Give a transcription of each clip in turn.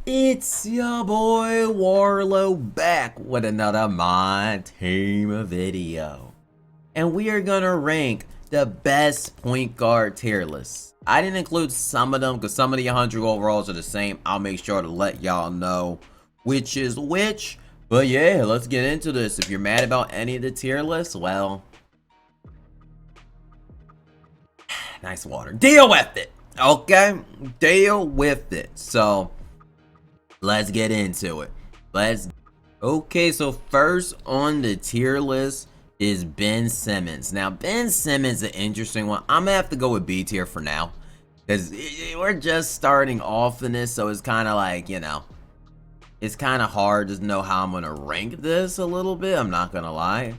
It's your boy Warlow back with another MyTeam video. And we are gonna rank the best point guard tier list. I didn't include some of them because some of the 100 overalls are the same. I'll make sure to let y'all know which is which. But yeah, let's get into this. If you're mad about any of the tier lists, well, nice water. Deal with it, okay? Deal with it. So let's get into it. Okay, so first on the tier list is Ben Simmons. Now, Ben Simmons is an interesting one. I'm gonna have to go with B tier for now, because we're just starting off in this, so it's kind of like, you know, it's kind of hard to know how I'm gonna rank this a little bit. I'm not gonna lie.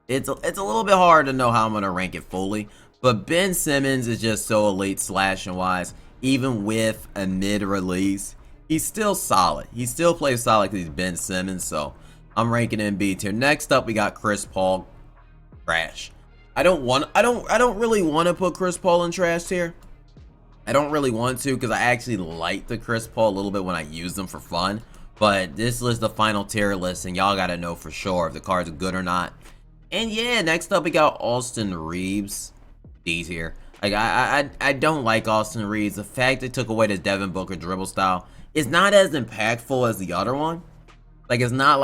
It's a little bit hard to know how I'm gonna rank it fully, but Ben Simmons is just so elite slashing wise. Even with a mid-release, he's still solid. He still plays solid because he's Ben Simmons, so I'm ranking him B tier. Next up, we got Chris Paul. Trash. I don't really want to put Chris Paul in trash tier. I don't really want to because I actually like the Chris Paul a little bit when I use them for fun. But this is the final tier list, and y'all gotta know for sure if the cards are good or not. And yeah, next up we got Austin Reeves. D tier. Like I don't like Austin Reeves. The fact they took away this Devin Booker dribble style is not as impactful as the other one. Like, it's not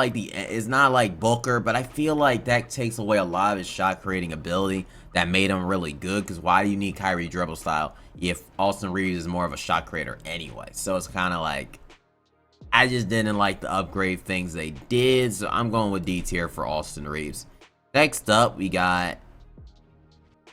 like Booker, but I feel like that takes away a lot of his shot creating ability that made him really good. Because why do you need Kyrie dribble style if Austin Reeves is more of a shot creator anyway? So it's kind of like, I just didn't like the upgrade things they did. So I'm going with D tier for Austin Reeves. Next up, we got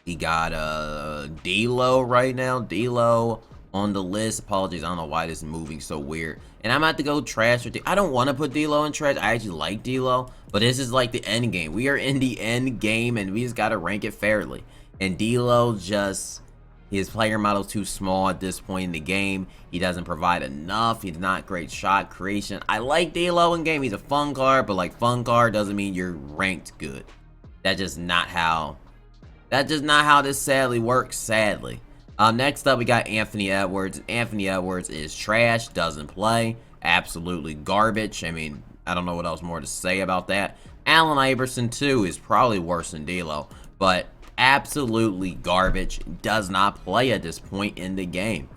D'Lo right now. D'Lo on the list. Apologies, I don't know why this is moving so weird. And I'm about to go trash with I don't want to put D'Lo in trash. I actually like D'Lo, but this is like the end game. We are in the end game, and we just got to rank it fairly. And D'Lo just, his player model is too small at this point in the game. He doesn't provide enough. He's not great shot creation. I like D'Lo in game. He's a fun card, but like fun card doesn't mean you're ranked good. That's just not how this sadly works, sadly. Next up, we got Anthony Edwards. Anthony Edwards is trash, doesn't play, absolutely garbage. I mean, I don't know what else more to say about that. Allen Iverson, too, is probably worse than D'Lo, but absolutely garbage. Does not play at this point in the game.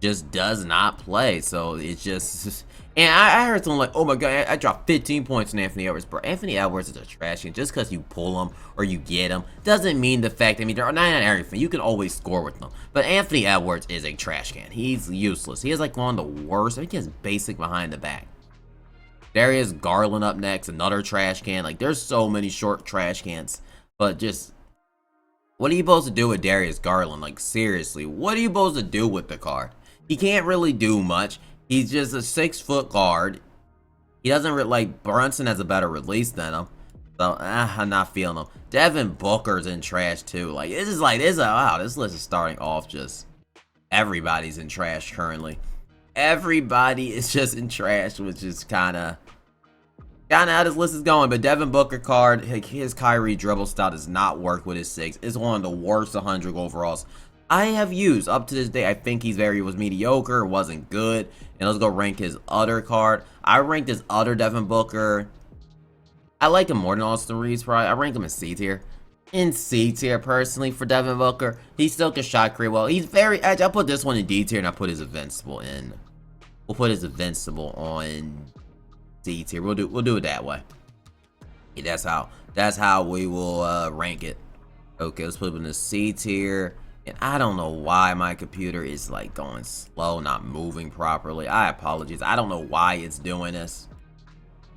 Just does not play, so it's just... And I heard someone like, oh my god, I dropped 15 points on Anthony Edwards. Bro, Anthony Edwards is a trash can. Just because you pull him or you get him doesn't mean the fact, I mean, they're not everything. You can always score with them. But Anthony Edwards is a trash can. He's useless. He has like one of the worst. I think he has basic behind the back. Darius Garland up next, another trash can. Like, there's so many short trash cans. But just, what are you supposed to do with Darius Garland? Like, seriously, what are you supposed to do with the card? He can't really do much. He's just a 6-foot guard. He doesn't like Brunson has a better release than him. So I'm not feeling him. Devin Booker's in trash too. Like, it's just like wow, this list is starting off just everybody's in trash currently. Everybody is just in trash, which is kinda how this list is going. But Devin Booker card, his Kyrie dribble style does not work with his 6. It's one of the worst 100 overalls I have used up to this day. I think was mediocre, wasn't good. And let's go rank his other card. I ranked his other Devin Booker. I like him more than Austin Reeves, probably. I rank him in C tier. In C tier, personally, for Devin Booker. He still can shot create well. He's very edgy. I'll put this one in D tier, and I'll put his Invincible in. We'll put his Invincible on D tier. We'll do it that way. Yeah, that's how we will rank it. Okay, let's put him in the C tier. And I don't know why my computer is like going slow, not moving properly. I apologize. I don't know why it's doing this.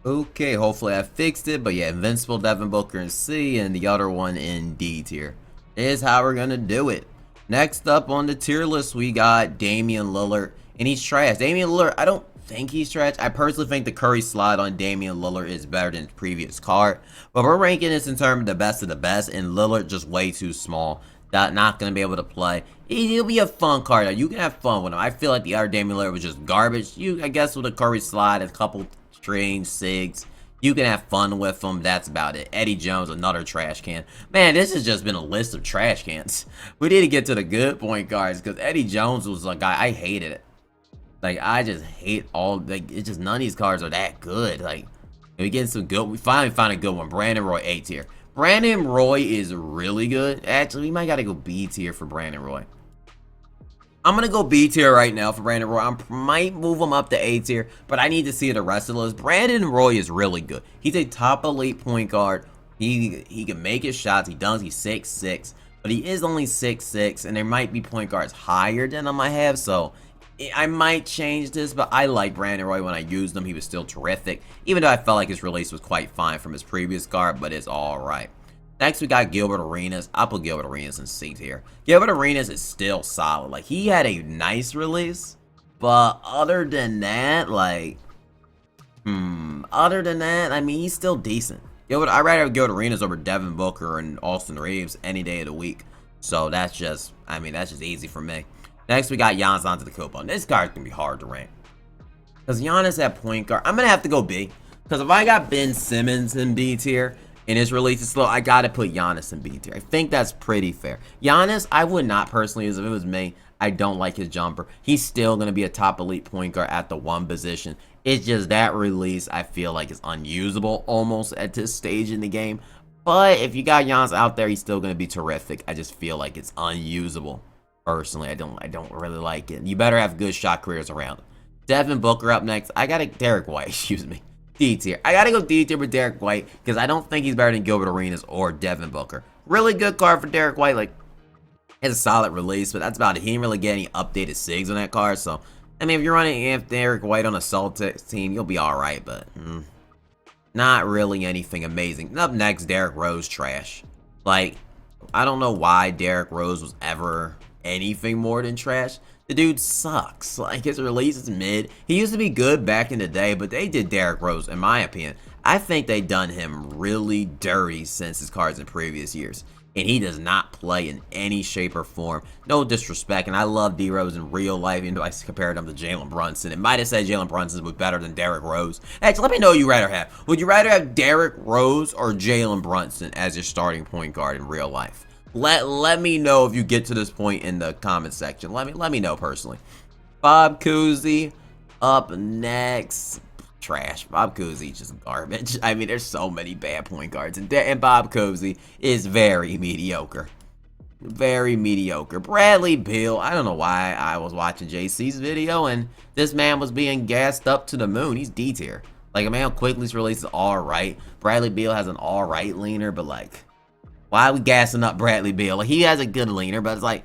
Okay, hopefully I fixed it. But yeah, Invincible Devin Booker in C and the other one in D tier. Is how we're going to do it. Next up on the tier list, we got Damian Lillard. And he's trash. Damian Lillard, I don't think he's trash. I personally think the Curry slide on Damian Lillard is better than his previous card. But we're ranking this in terms of the best. And Lillard just way too small. Not going to be able to play. He'll be a fun card, though. You can have fun with him. I feel like the other Damian Lillard was just garbage. I guess with a Curry slide, a couple strange sigs, you can have fun with him. That's about it. Eddie Jones, another trash can. Man, this has just been a list of trash cans. We need to get to the good point guards, because Eddie Jones was a guy, I hated it. Like, I just hate all, like, it's just none of these cards are that good. Like, we get some good, we finally found a good one. Brandon Roy, A tier. Brandon Roy is really good. Actually, we might gotta go B tier for Brandon Roy. I'm gonna go B tier right now for Brandon Roy. I might move him up to A tier, but I need to see the rest of the list. Brandon Roy is really good. He's a top elite point guard. He can make his shots. He does. He's 6'6", but he is only 6'6", and there might be point guards higher than him I have, so I might change this, but I like Brandon Roy. When I used him, he was still terrific, even though I felt like his release was quite fine from his previous guard, but it's alright. Next, we got Gilbert Arenas. I'll put Gilbert Arenas in C tier. Gilbert Arenas is still solid. Like, he had a nice release, but other than that, like, I mean, he's still decent. I'd rather have Gilbert Arenas over Devin Booker and Austin Reeves any day of the week. So that's just, I mean, that's just easy for me. Next, we got Giannis Antetokounmpo. This card's gonna be hard to rank because Giannis at point guard. I'm gonna have to go B, because if I got Ben Simmons in B tier and his release is slow, I gotta put Giannis in B tier. I think that's pretty fair. Giannis, I would not personally use if it was me. I don't like his jumper. He's still gonna be a top elite point guard at the one position. It's just that release I feel like is unusable almost at this stage in the game. But if you got Giannis out there, he's still gonna be terrific. I just feel like it's unusable. Personally, I don't really like it. You better have good shot careers around. Devin Booker up next. I got Derek White, excuse me. D tier. I gotta go D tier with Derek White because I don't think he's better than Gilbert Arenas or Devin Booker. Really good card for Derek White. Like, it's a solid release, but that's about it. He didn't really get any updated SIGs on that card, so I mean, if you're running Derek White on a Celtics team, you'll be alright, but not really anything amazing. Up next, Derrick Rose trash. Like, I don't know why Derrick Rose was ever anything more than trash. The dude sucks. Like, his release is mid. He used to be good back in the day, but they did Derrick Rose, in my opinion. I think they done him really dirty since his cards in previous years. And he does not play in any shape or form. No disrespect, and I love D-Rose in real life, even though I compared him to Jalen Brunson. It might have said Jalen Brunson was better than Derrick Rose. Actually, let me know who you'd rather have. Would you rather have Derrick Rose or Jalen Brunson as your starting point guard in real life? Let me know if you get to this point in the comment section. Let me know personally. Bob Cousy up next. Trash. Bob Cousy just garbage. I mean, there's so many bad point guards, and Bob Cousy is very mediocre. Very mediocre. Bradley Beal. I don't know why I was watching JC's video and this man was being gassed up to the moon. He's D tier. Like, a man Quickly's release is alright. Bradley Beal has an alright leaner, but like, why are we gassing up Bradley Beal? Like, he has a good leaner, but it's like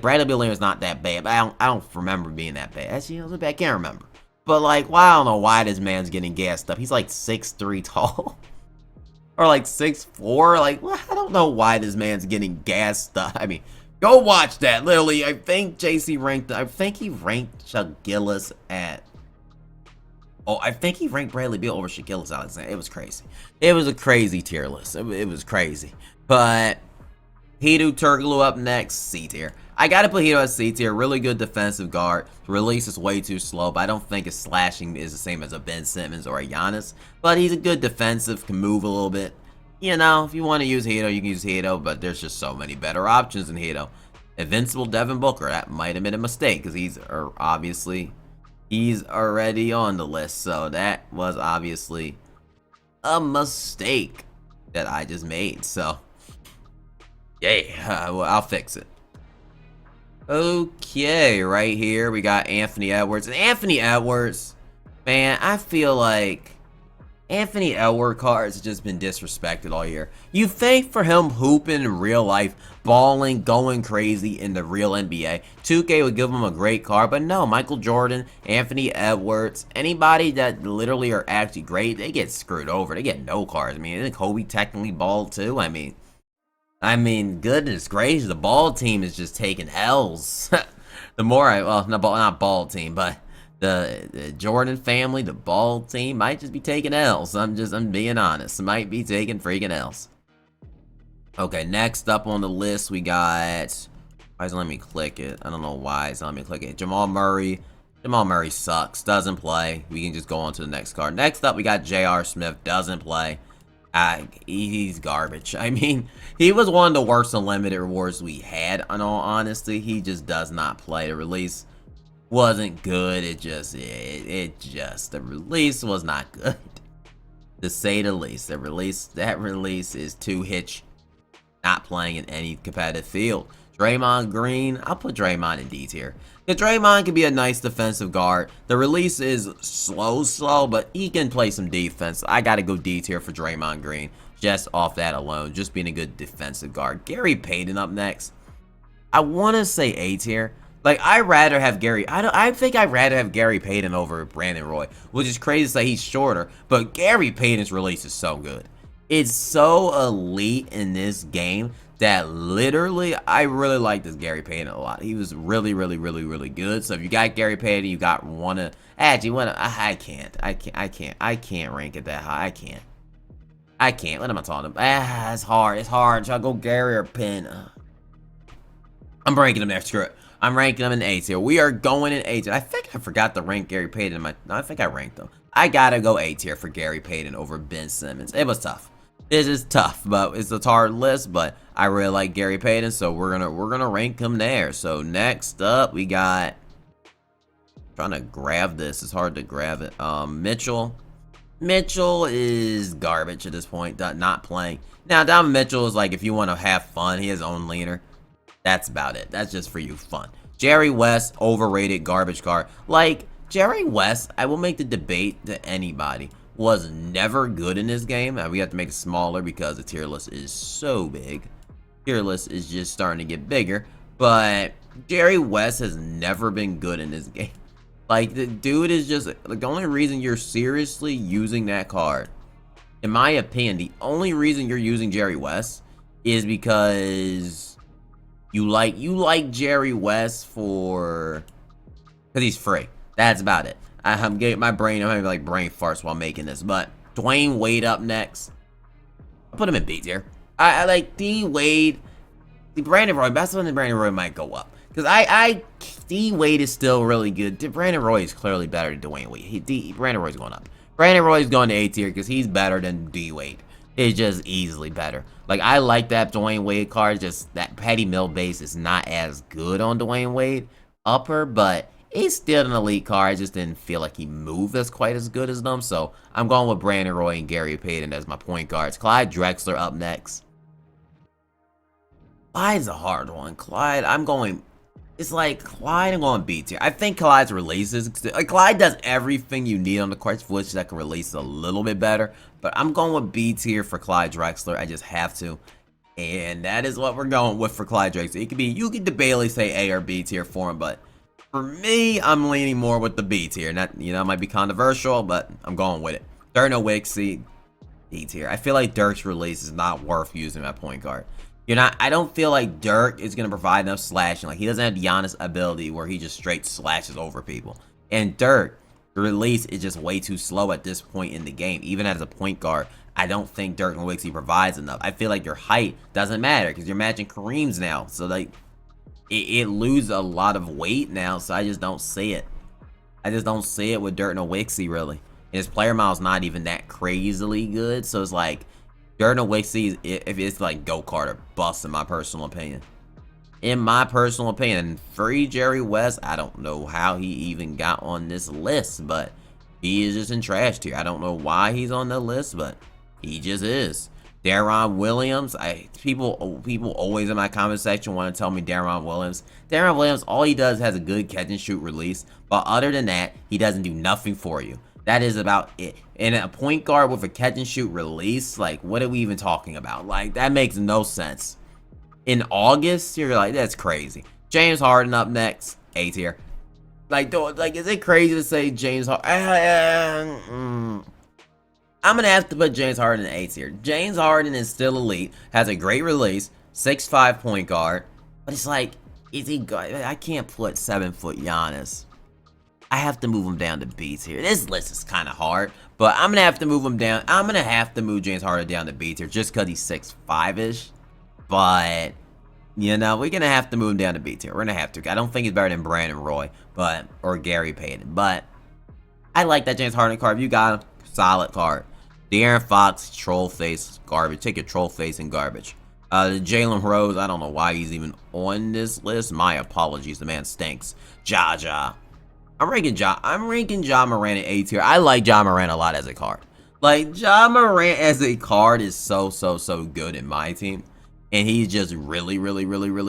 Bradley Beal leaner is not that bad. But I don't remember being that bad. Actually, I can't remember. But like, well, I don't know why this man's getting gassed up. He's like 6'3" tall. Or like 6'4". Like, well, I don't know why this man's getting gassed up. I mean, go watch that. Literally, I think JC ranked, I think he ranked Chuck Gillis at, oh, I think he ranked Bradley Beal over Shaq Gilgeous-Alexander. It was crazy. It was a crazy tier list. It was crazy. But Hedo Turkoglu up next, C tier. I gotta put Hedo at C tier. Really good defensive guard. The release is way too slow, but I don't think his slashing is the same as a Ben Simmons or a Giannis. But he's a good defensive, can move a little bit. You know, if you want to use Hedo, you can use Hedo, but there's just so many better options than Hedo. Invincible Devin Booker, that might have been a mistake, because he's already on the list, so that was obviously a mistake that I just made, so yeah, well, I'll fix it. Okay, right here we got Anthony Edwards. And Anthony Edwards, man, I feel like Anthony Edwards cards have just been disrespected all year. You think for him hooping in real life, balling, going crazy in the real NBA, 2K would give him a great card, but no, Michael Jordan, Anthony Edwards, anybody that literally are actually great, they get screwed over. They get no cards. I mean, isn't Kobe technically balled too? I mean, goodness gracious, the ball team is just taking L's. The more not ball team, but the Jordan family, the ball team might just be taking L's. I'm being honest. Might be taking freaking L's. Okay, next up on the list, we got, why isn't it letting me click it? I don't know why it's not letting me click it. Jamal Murray. Jamal Murray sucks. Doesn't play. We can just go on to the next card. Next up, we got J.R. Smith. Doesn't play. He's garbage. I mean, he was one of the worst unlimited rewards we had, in all honesty. He just does not play. The release wasn't good. It just the release was not good, to say the least. That release is too hitch, not playing in any competitive field. Draymond Green, I'll put Draymond in D tier. Because Draymond can be a nice defensive guard. The release is slow, but he can play some defense. I gotta go D tier for Draymond Green, just off that alone, just being a good defensive guard. Gary Payton up next. I want to say A tier. Like, I think I'd rather have Gary Payton over Brandon Roy, which is crazy to say he's shorter, but Gary Payton's release is so good. It's so elite in this game that literally, I really like this Gary Payton a lot. He was really good. So if you got Gary Payton, you got I can't rank it that high. I can't. What am I talking about? It's hard. Should I go Gary or Penn? I'm ranking him there. Screw it. I'm ranking him in A tier. We are going in A tier. I think I forgot to rank Gary Payton. No, I think I ranked him. I gotta go A tier for Gary Payton over Ben Simmons. It was tough. This is tough, but it's a hard list. But I really like Gary Payton, so we're gonna rank him there. So next up, we got. Trying to grab this. It's hard to grab it. Mitchell. Mitchell is garbage at this point. Not playing. Now, Donovan Mitchell is like, if you want to have fun, he has his own leaner. That's about it. That's just for you fun. Jerry West, overrated garbage card. Like, Jerry West, I will make the debate to anybody, was never good in this game. We have to make it smaller because the tier list is so big. Tier list is just starting to get bigger. But Jerry West has never been good in this game. Like, the dude is just, like, the only reason you're seriously using that card, in my opinion, the only reason you're using Jerry West is because you like Jerry West because he's free. That's about it. I'm getting I'm having like brain farts while making this. But Dwayne Wade up next. I'll put him in B tier. I like D Wade. Brandon Roy. That's when Brandon Roy might go up. Because D Wade is still really good. Brandon Roy is clearly better than Dwayne Wade. Brandon Roy's going up. Brandon Roy's going to A tier because he's better than D Wade. It's just easily better. Like, I like that Dwayne Wade card. Just that Patty Mill base is not as good on Dwayne Wade upper, but it's still an elite card. I just didn't feel like he moved as quite as good as them. So I'm going with Brandon Roy and Gary Payton as my point guards. Clyde Drexler up next. Clyde's a hard one. I'm going B tier. I think Clyde's releases, like, Clyde does everything you need on the court, which that can release a little bit better. But I'm going with B tier for Clyde Drexler. I just have to. And that is what we're going with for Clyde Drexler. You could debatably say A or B tier for him, but for me, I'm leaning more with the B tier. That, it might be controversial, but I'm going with it. Dirk Nowitzki, D tier. I feel like Dirk's release is not worth using that point guard. I don't feel like Dirk is going to provide enough slashing. Like, he doesn't have Giannis' ability where he just straight slashes over people. And Dirk, the release is just way too slow at this point in the game. Even as a point guard, I don't think Dirk Nowitzki provides enough. I feel like your height doesn't matter because you're matching Kareem's now. So, like, it loses a lot of weight now, so I just don't see it. I just don't see it with Dirk Nowitzki, really. And his player model's not even that crazily good, so it's like, Dirk Nowitzki, if it's like go-kart or bust, in my personal opinion. In my personal opinion, free Jerry West, I don't know how he even got on this list, but he is just in trash tier. I don't know why he's on the list, but he just is. Deron Williams, people always in my comment section want to tell me Deron Williams. Deron Williams, all he does has a good catch and shoot release, but other than that, he doesn't do nothing for you. That is about it. And a point guard with a catch and shoot release, like, what are we even talking about? Like, that makes no sense. In August, you're like, that's crazy. James Harden up next, A tier. Like, is it crazy to say James Harden? I'm gonna have to put James Harden in A tier. James Harden is still elite, has a great release, 6'5" point guard, but it's like, is he good? I can't put 7-foot Giannis. I have to move him down to B tier. This list is kind of hard, but I'm going to have to move him down. I'm going to have to move James Harden down to B tier just because he's 6'5"-ish. But, we're going to have to move him down to B tier. We're going to have to. I don't think he's better than Brandon Roy or Gary Payton. But I like that James Harden card. If you got him, solid card. De'Aaron Fox, troll face, garbage. Take your troll face and garbage. Jalen Rose, I don't know why he's even on this list. My apologies. The man stinks. Jaja. I'm ranking John Morant in A tier. I like John Morant a lot as a card. Like John Morant as a card is so good in my team. And he's just really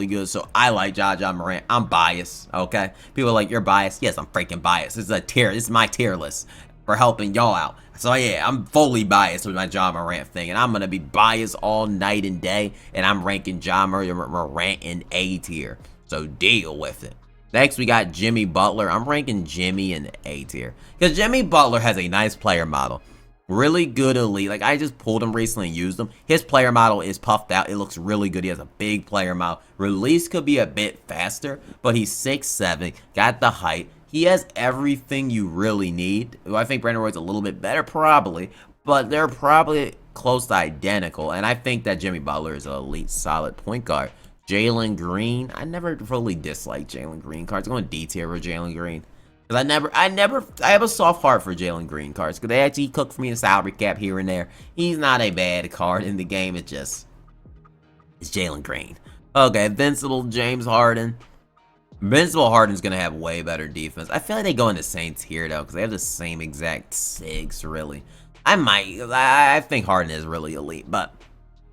good. So I like John Morant. I'm biased, okay? People are like, you're biased. Yes, I'm freaking biased. This is my tier list for helping y'all out. So yeah, I'm fully biased with my John Morant thing. And I'm going to be biased all night and day. And I'm ranking John Morant in A tier. So deal with it. Next, we got Jimmy Butler. I'm ranking Jimmy in A tier. Because Jimmy Butler has a nice player model. Really good elite. Like, I just pulled him recently and used him. His player model is puffed out. It looks really good. He has a big player model. Release could be a bit faster, but he's 6'7", got the height. He has everything you really need. I think Brandon Roy's a little bit better, probably, but they're probably close to identical. And I think that Jimmy Butler is an elite, solid point guard. Jalen Green. I never really disliked Jalen Green cards. I'm going D tier for Jalen Green. Because I have a soft heart for Jalen Green cards. Because they actually cook for me a salary cap here and there. He's not a bad card in the game. It's Jalen Green. Okay, Invincible James Harden. Invincible Harden's going to have way better defense. I feel like they go in the same tier, though. Because they have the same exact 6, really. I think Harden is really elite. But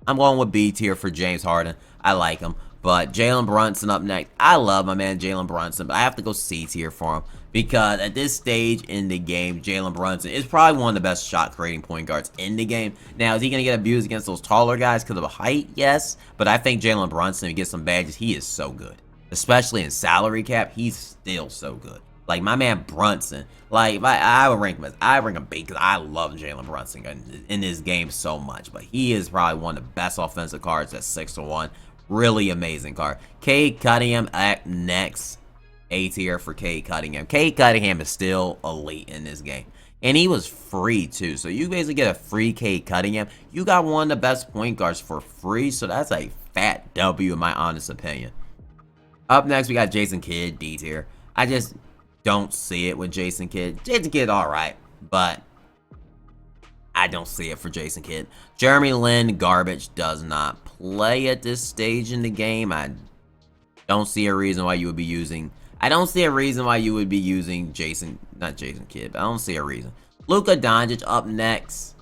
I'm going with B tier for James Harden. I like him. But Jalen Brunson up next. I love my man Jalen Brunson, but I have to go C tier for him. Because at this stage in the game, Jalen Brunson is probably one of the best shot creating point guards in the game. Now, is he going to get abused against those taller guys because of height? Yes. But I think Jalen Brunson, if he gets some badges, he is so good. Especially in salary cap, he's still so good. Like, my man Brunson, like, I would rank him B because I love Jalen Brunson in this game so much. But he is probably one of the best offensive cards at 6-1. Really amazing card. Cade Cunningham at next. A tier for Cade Cunningham. Cade Cunningham is still elite in this game. And he was free too. So you basically get a free Cade Cunningham. You got one of the best point guards for free. So that's a fat W in my honest opinion. Up next, we got Jason Kidd, D tier. I just don't see it with Jason Kidd. Jason Kidd, alright. But I don't see it for Jason Kidd. Jeremy Lin, garbage, does not play at this stage in the game. I don't see a reason why you would be using... not Jason Kidd, but I don't see a reason. Luka Doncic up next.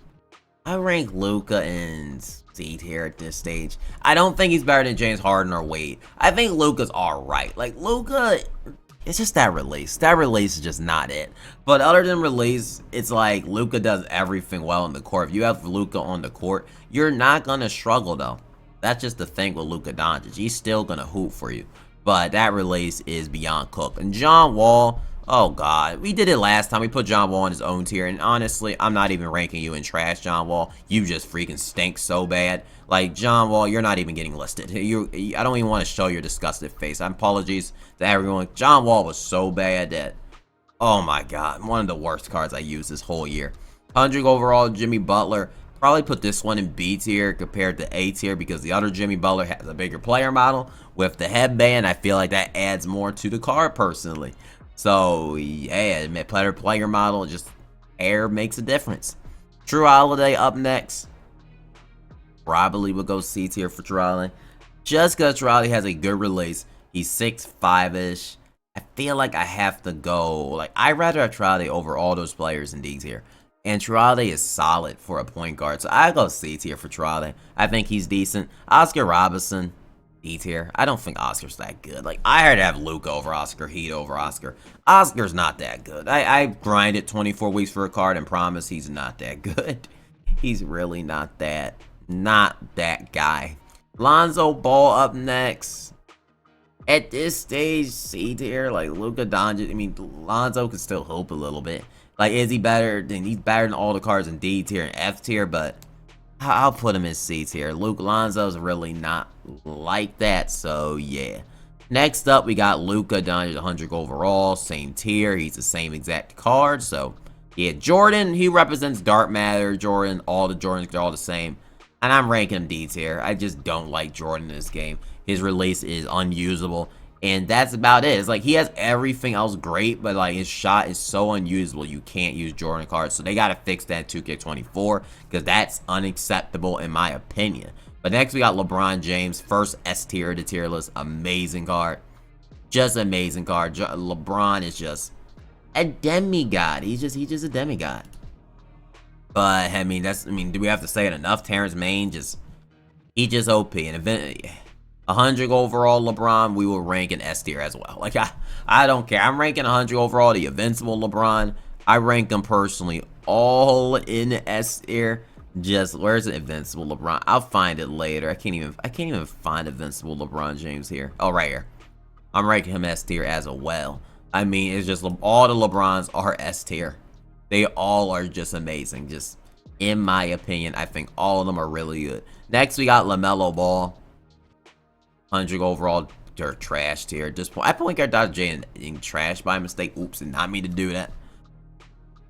I rank Luka in C tier at this stage. I don't think he's better than James Harden or Wade. I think Luka's alright. Like, Luka, it's just that release. That release is just not it. But other than release, it's like Luka does everything well in the court. If you have Luka on the court, you're not going to struggle, though. That's just the thing with Luka Doncic. He's still going to hoop for you. But that release is beyond cooked. And John Wall, oh God. We did it last time. We put John Wall in his own tier. And honestly, I'm not even ranking you in trash, John Wall. You just freaking stink so bad. Like, John Wall, you're not even getting listed. I don't even want to show your disgusted face. Apologies to everyone. John Wall was so bad that, oh my God, one of the worst cards I used this whole year. 100 overall, Jimmy Butler. Probably put this one in B tier compared to A tier because the other Jimmy Butler has a bigger player model with the headband. I feel like that adds more to the card personally. So yeah, better player model, just air makes a difference. True Holiday up next. Probably would go C tier for True Holiday. Just because True Holiday has a good release. He's 6'5"-ish. I feel like I have to go, like, I'd rather have True Holiday over all those players in D tier. And True Holiday is solid for a point guard. So I go C tier for True Holiday. I think he's decent. Oscar Robertson, D tier. I don't think Oscar's that good. Like, I had to have Luka over Oscar, Heat over Oscar. Oscar's not that good. I grinded 24 weeks for a card and promise he's not that good. He's really not that guy. Lonzo Ball up next. At this stage, C tier, like Luka Doncic. I mean, Lonzo could still hoop a little bit. Like, is he better? He's better than all the cards in D tier and F tier, but I'll put him in C tier. Luke Lonzo's really not like that, so yeah. Next up, we got Luka Doncic, 100 overall, same tier. He's the same exact card, so yeah. Jordan, he represents dark matter. Jordan, all the Jordans, they're all the same. And I'm ranking him D tier. I just don't like Jordan in this game. His release is unusable. And that's about it. It's like he has everything else great, but like his shot is so unusable you can't use Jordan cards. So they got to fix that in 2K24 because that's unacceptable in my opinion. But next we got LeBron James, first S tier to tier list. Amazing card. Just amazing card. LeBron is just a demigod. He's just a demigod. But I mean, do we have to say it enough? Terrence Mann he just OP. And event 100 overall LeBron, we will rank in S tier as well. Like I don't care. I'm ranking 100 overall the Invincible LeBron. I rank him personally all in S tier. Just where's the Invincible LeBron? I'll find it later. I can't even find Invincible LeBron James here. Oh, right here. I'm ranking him S tier as well. I mean, it's just all the LeBrons are S tier. They all are just amazing. Just in my opinion, I think all of them are really good. Next, we got LaMelo Ball. 100 overall, they're trash tier at this point. I point guard Dr. J in trash by mistake. Oops, did not mean to do that.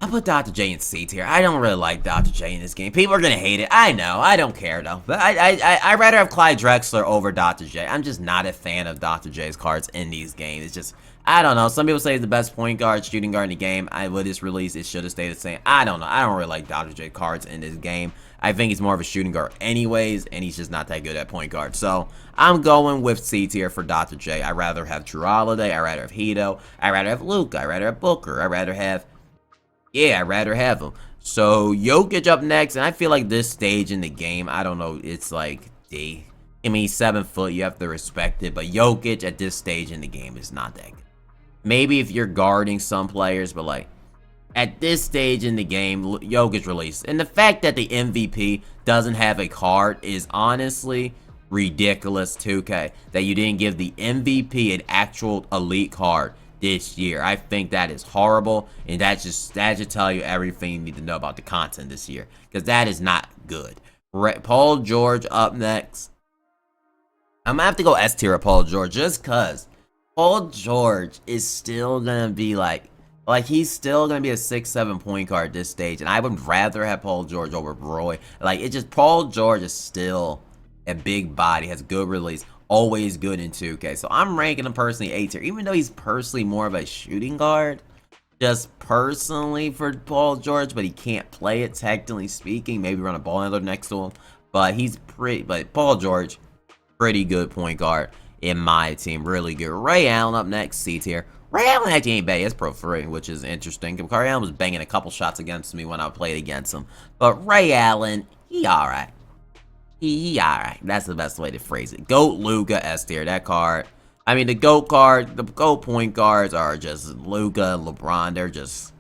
I put Dr. J in C tier. I don't really like Dr. J in this game. People are gonna hate it. I know. I don't care though. But I'd rather have Clyde Drexler over Dr. J. I'm just not a fan of Dr. J's cards in these games. It's just, I don't know. Some people say he's the best point guard, shooting guard in the game. With this release, it should have stayed the same. I don't know. I don't really like Dr. J cards in this game. I think he's more of a shooting guard anyways, and he's just not that good at point guard. So I'm going with C tier for Dr. J. I'd rather have Drew Holiday. I'd rather have Hito. I'd rather have Luka. I'd rather have Booker. I'd rather have him. So Jokic up next, and I feel like this stage in the game, I don't know, it's like D. I mean, he's 7 foot, you have to respect it, but Jokic at this stage in the game is not that good. Maybe if you're guarding some players, but like at this stage in the game, Jokic released. And the fact that the MVP doesn't have a card is honestly ridiculous, 2K. That you didn't give the MVP an actual elite card this year. I think that is horrible, and that should tell you everything you need to know about the content this year, because that is not good. Paul George up next. I'm gonna have to go S tier of Paul George just because Paul George is still gonna be like he's still gonna be a 6-7 point guard at this stage, and I would rather have Paul George over Roy. Like, it just, Paul George is still a big body, has good release, always good in 2K. So I'm ranking him personally A tier, even though he's personally more of a shooting guard, just personally for Paul George, but he can't play it technically speaking. Maybe run a ball handler next to him, but but Paul George, pretty good point guard in my team, really good. Ray Allen up next, C tier. Ray Allen actually ain't bad. He has Pro 3, which is interesting. Ray Allen was banging a couple shots against me when I played against him, but Ray Allen, he alright. He alright. That's the best way to phrase it. GOAT Luka S tier. That card. I mean, the GOAT point guards are just Luka, LeBron. They're just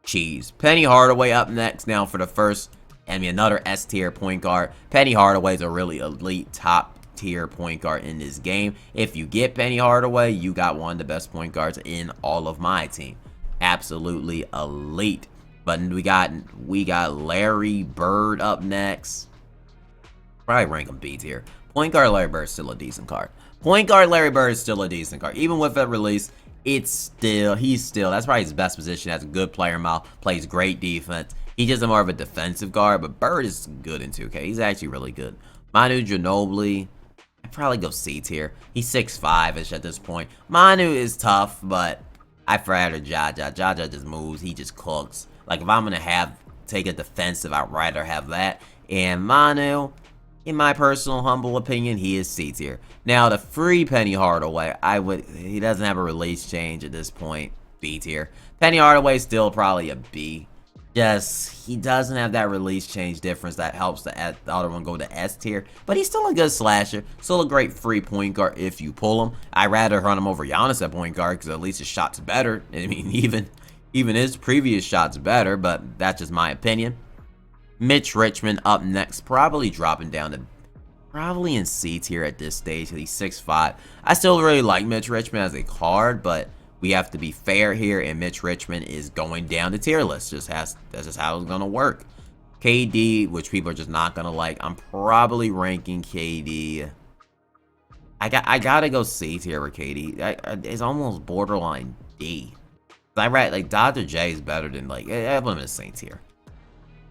cheese. Penny Hardaway up next now for the first, another S tier point guard. Penny Hardaway is a really elite top tier point guard in this game. If you get Penny Hardaway, you got one of the best point guards in all of my team. Absolutely elite. But we got Larry Bird up next. Probably rank him B tier. Point guard Larry Bird is still a decent card. Point guard Larry Bird is still a decent card. Even with that release, he's still, that's probably his best position. Has a good player mouth, plays great defense. He's just more of a defensive guard, but Bird is good in 2K. He's actually really good. Manu Ginobili, I'd probably go C tier. He's 6'5"-ish at this point. Manu is tough, but I'd rather Jaja. Jaja just moves. He just cooks. Like, if I'm going to take a defensive, I'd rather have that. And Manu, in my personal humble opinion, he is C tier. Now, the free Penny Hardaway, he doesn't have a release change at this point. B tier. Penny Hardaway is still probably a B. Just, he doesn't have that release change difference that helps the other one go to S tier. But he's still a good slasher. Still a great free point guard if you pull him. I'd rather run him over Giannis at point guard, because at least his shot's better. I mean, even his previous shot's better, but that's just my opinion. Mitch Richmond up next, probably dropping down to probably in C tier at this stage. He's 6'5". I still really like Mitch Richmond as a card, but we have to be fair here, and Mitch Richmond is going down the tier list. That's just how it's gonna work. KD, which people are just not gonna like. I'm probably ranking KD. I gotta go C tier with KD. It's almost borderline D. Like, Dr. J is better than, like, I put him in the same tier.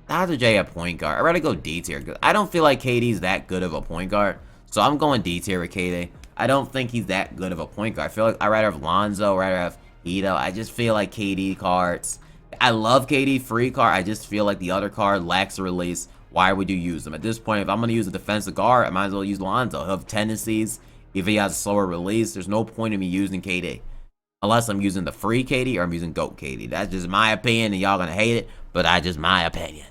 Dr. J at point guard. I'd rather go D tier, because I don't feel like KD's that good of a point guard. So I'm going D tier with KD. I don't think he's that good of a point guard. I feel like I'd rather have Lonzo, rather have Hito. I just feel like KD cards. I love KD free card. I just feel like the other card lacks a release. Why would you use them? At this point, if I'm going to use a defensive guard, I might as well use Lonzo. He'll have tendencies. If he has a slower release, there's no point in me using KD. Unless I'm using the free KD or I'm using GOAT KD. That's just my opinion, and y'all gonna hate it, but that's just my opinion.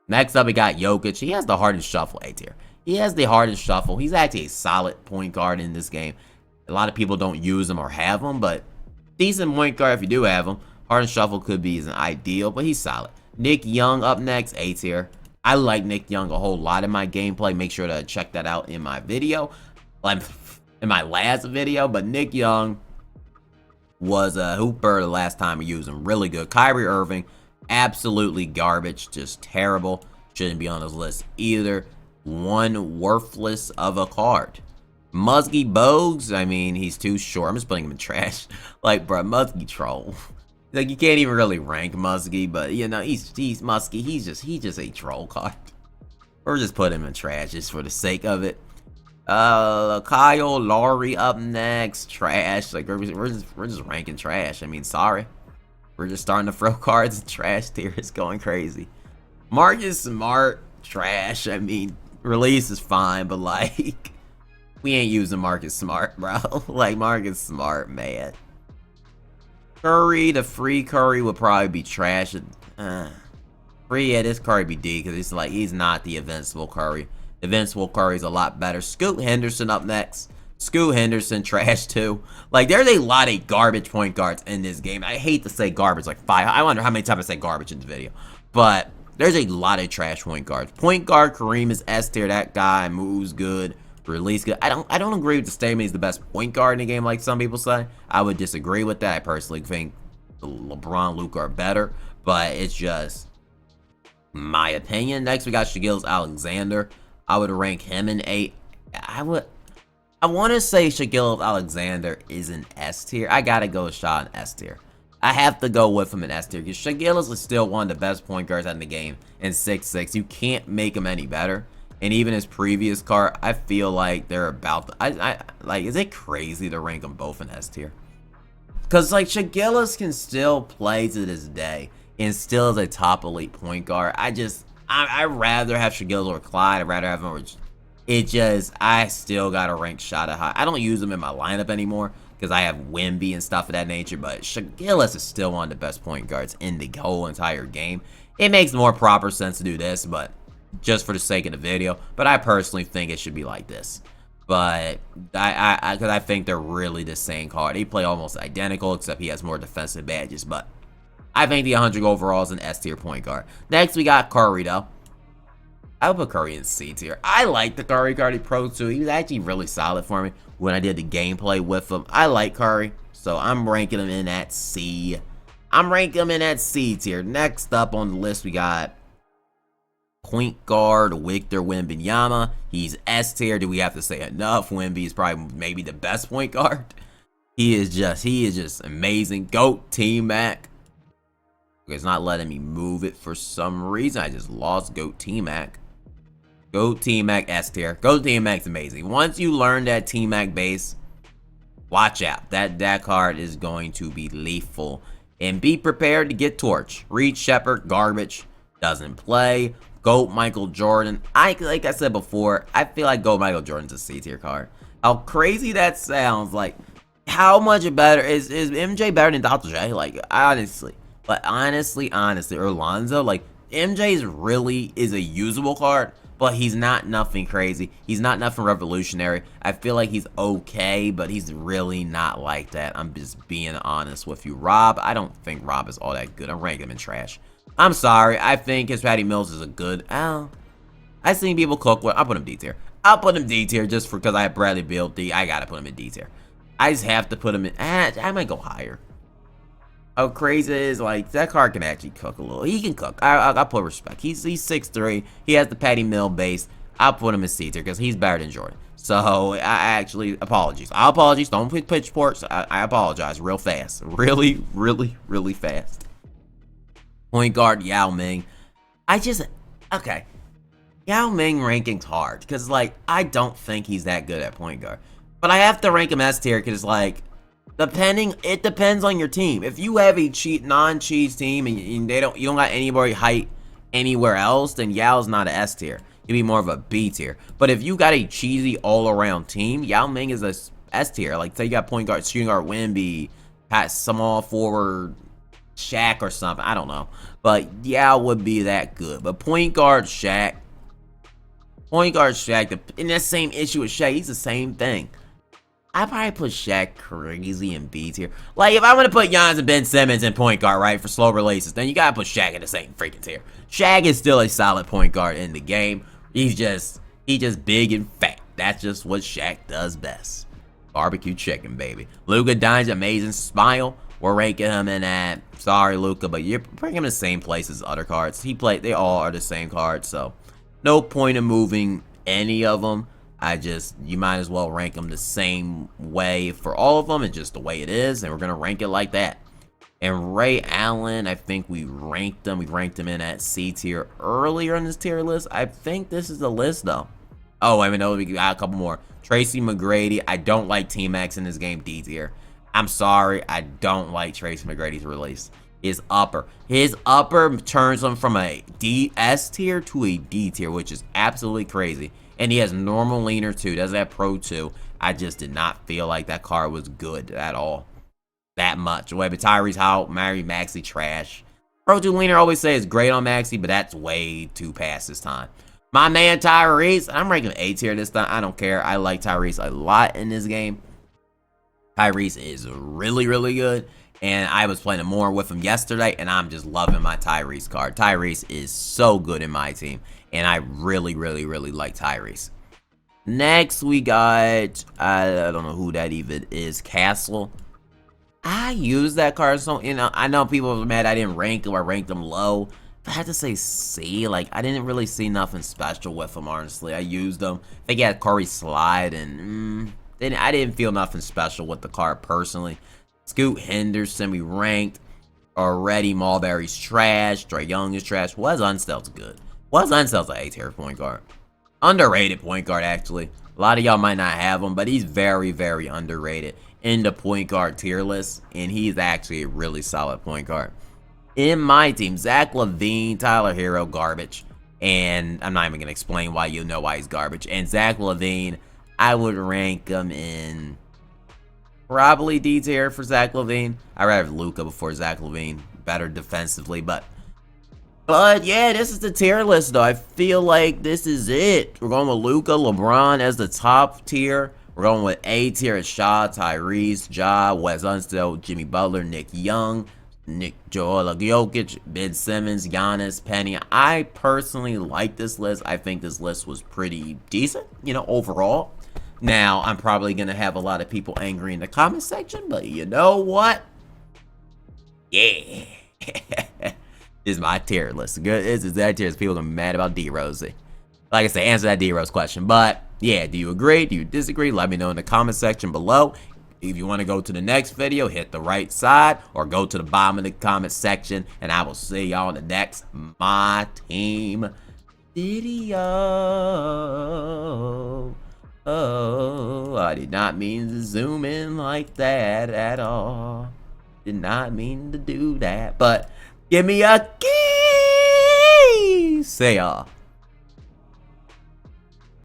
Next up, we got Jokic. He has the hardest shuffle A tier. He has the hardest shuffle. He's actually a solid point guard in this game. A lot of people don't use him or have him, but decent point guard if you do have him. Hardest shuffle could be isn't ideal, but he's solid. Nick Young up next, A tier. I like Nick Young a whole lot in my gameplay. Make sure to check that out in my video, in my last video. But Nick Young was a hooper the last time we used him. Really good. Kyrie Irving, absolutely garbage. Just terrible. Shouldn't be on this list either. One worthless of a card. Muggsy Bogues, I mean, he's too short. I'm just putting him in trash. Like, bro, Muggsy troll. Like, you can't even really rank Muggsy, but, you know, he's Muggsy. He's just a troll card. Or just put him in trash just for the sake of it. Kyle Lowry up next. Trash. Like, we're just ranking trash. I mean, sorry. We're just starting to throw cards in trash tier. It's going crazy. Marcus Smart. Trash. I mean, release is fine, but, like, we ain't using Marcus Smart, bro. Like, Marcus Smart, man. Curry, the free Curry would probably be trash. Free, yeah, this Curry be D, because it's like, he's not the Invincible Curry. Invincible Curry's a lot better. Scoot Henderson up next. Scoot Henderson, trash too. Like, there's a lot of garbage point guards in this game. I hate to say garbage, like 5. I wonder how many times I say garbage in the video. But there's a lot of trash point guards. Point guard Kareem is S tier. That guy moves good. Release good. I don't agree with the statement he's the best point guard in the game like some people say. I would disagree with that. I personally think LeBron, Luka are better, but it's just my opinion. Next we got Shai Alexander. I would rank him in 8. I want to say Shai Alexander is an S tier. I gotta go with Shai in S tier. I have to go with him in S tier because Shai is still one of the best point guards in the game in 6'6". You can't make him any better. And even his previous card, I feel like they're about to, like, is it crazy to rank them both in S tier? Because, like, Shai can still play to this day and still is a top elite point guard. I'd rather have Shai or Clyde. I'd rather have him. I still got to rank Shai high. I don't use him in my lineup anymore because I have Wemby and stuff of that nature. But Shai is still one of the best point guards in the whole entire game. It makes more proper sense to do this, but just for the sake of the video, but I personally think it should be like this. But because I think they're really the same card. They play almost identical, except he has more defensive badges. But I think the 100 overall is an S tier point guard. Next, we got Curry, though. I would put Curry in C tier. I like the Curry card he Pro 2. He was actually really solid for me when I did the gameplay with him. I like Curry, so I'm ranking him in at C. I'm ranking him in at C tier. Next up on the list, we got point guard Victor Wembanyama. He's S tier. Do we have to say enough? Wemby is probably maybe the best point guard. He is just amazing. GOAT T-Mac. It's not letting me move it for some reason. I just lost GOAT T-Mac. GOAT T-Mac S tier. GOAT T-Mac's amazing. Once you learn that T-Mac base, watch out. That card is going to be lethal. And be prepared to get torched. Reed Shepherd, garbage. Doesn't play. GOAT Michael Jordan. Like I said before, I feel like GOAT Michael Jordan's a C tier card. How crazy that sounds. Like, how much better is MJ better than Dr. J? Like, honestly, or Lonzo. Like, MJ really is a usable card, but he's not nothing crazy. He's not nothing revolutionary. I feel like he's okay, but he's really not like that. I'm just being honest with you. Rob, I don't think Rob is all that good. I'm ranking him in trash. I'm sorry. I think his Patty Mills is a good. I seen people cook with. I'll put him D tier. I'll put him D tier just because I have Bradley Beal D. I gotta put him in D tier. I just have to put him in. I might go higher. How crazy it is, like, that card can actually cook a little. He can cook. I'll put respect. He's 6'3". He has the Patty Mill base. I'll put him in C tier because he's better than Jordan. So, I actually, apologies. Don't put pitchforks. I apologize real fast. Really, really, really fast. Point guard Yao Ming. Okay. Yao Ming ranking's hard because, like, I don't think he's that good at point guard. But I have to rank him S tier because, like, it depends on your team. If you have a non-cheese team and you don't got anybody height anywhere else, then Yao's not an S tier. He'd be more of a B tier. But if you got a cheesy all-around team, Yao Ming is a S tier. Like, say you got point guard, shooting guard Wemby, small forward Shaq or something. I don't know. But yeah, it would be that good. But point guard Shaq. Point guard Shaq. And that same issue with Shaq. He's the same thing. I probably put Shaq crazy in B tier. Like, if I'm going to put Giannis and Ben Simmons in point guard, right, for slow releases, then you got to put Shaq in the same freaking tier. Shaq is still a solid point guard in the game. He's just big and fat. That's just what Shaq does best. Barbecue chicken, baby. Luka Doncic, amazing smile. We're ranking him in that. Sorry, Luka, but you're bringing him in the same place as other cards. They all are the same cards, so no point in moving any of them. You might as well rank them the same way for all of them, and just the way it is, and we're gonna rank it like that. And Ray Allen, I think we ranked him in at C tier earlier in this tier list. I think this is the list though. Oh, I mean, no, we got a couple more. Tracy McGrady, I don't like T-Max in this game, D tier. I'm sorry, I don't like Tracy McGrady's release. His upper turns him from a S tier to a D tier, which is absolutely crazy. And he has normal leaner too, doesn't have pro 2. I just did not feel like that card was good at all. That much. Wait, but Tyrese Howe, Mary Maxey, trash. Pro 2 leaner always say it's great on Maxey, but that's way too past this time. My man Tyrese, I'm ranking him A tier this time. I don't care. I like Tyrese a lot in this game. Tyrese is really, really good. And I was playing more with him yesterday, and I'm just loving my Tyrese card. Tyrese is so good in my team, and I really, really, really like Tyrese. Next, we got, I don't know who that even is, Castle. I use that card, so, I know people are mad I didn't rank him, I ranked him low. But I had to say C, like, I didn't really see nothing special with him, honestly. I used him. I think he had Corey Slide, and I didn't feel nothing special with the card, personally. Scoot Henderson, we ranked already. Mulberry's trash. Trae Young is trash. Wes Unstel's good. Wes Unstel's an A-tier point guard. Underrated point guard, actually. A lot of y'all might not have him, but he's very, very underrated in the point guard tier list, and he's actually a really solid point guard. In my team, Zach LaVine, Tyler Hero, garbage. And I'm not even going to explain why, you know why he's garbage. And Zach LaVine, I would rank him in probably D tier for Zach LaVine. I'd rather have Luka before Zach LaVine. Better defensively, but yeah, this is the tier list, though. I feel like this is it. We're going with Luka, LeBron as the top tier. We're going with A tier as Shaw, Tyrese, Ja, Wes Unseld, Jimmy Butler, Nick Young, Joel Jokic, Ben Simmons, Giannis, Penny. I personally like this list. I think this list was pretty decent, overall. Now, I'm probably going to have a lot of people angry in the comment section, but you know what? Yeah. This is my tier list. Good. This is that tier. People are mad about D-Rose. Like I said, answer that D-Rose question. But, yeah, do you agree? Do you disagree? Let me know in the comment section below. If you want to go to the next video, hit the right side or go to the bottom of the comment section. And I will see y'all in the next MyTeam video. Oh, I did not mean to zoom in like that at all. Did not mean to do that. But give me a key. See ya.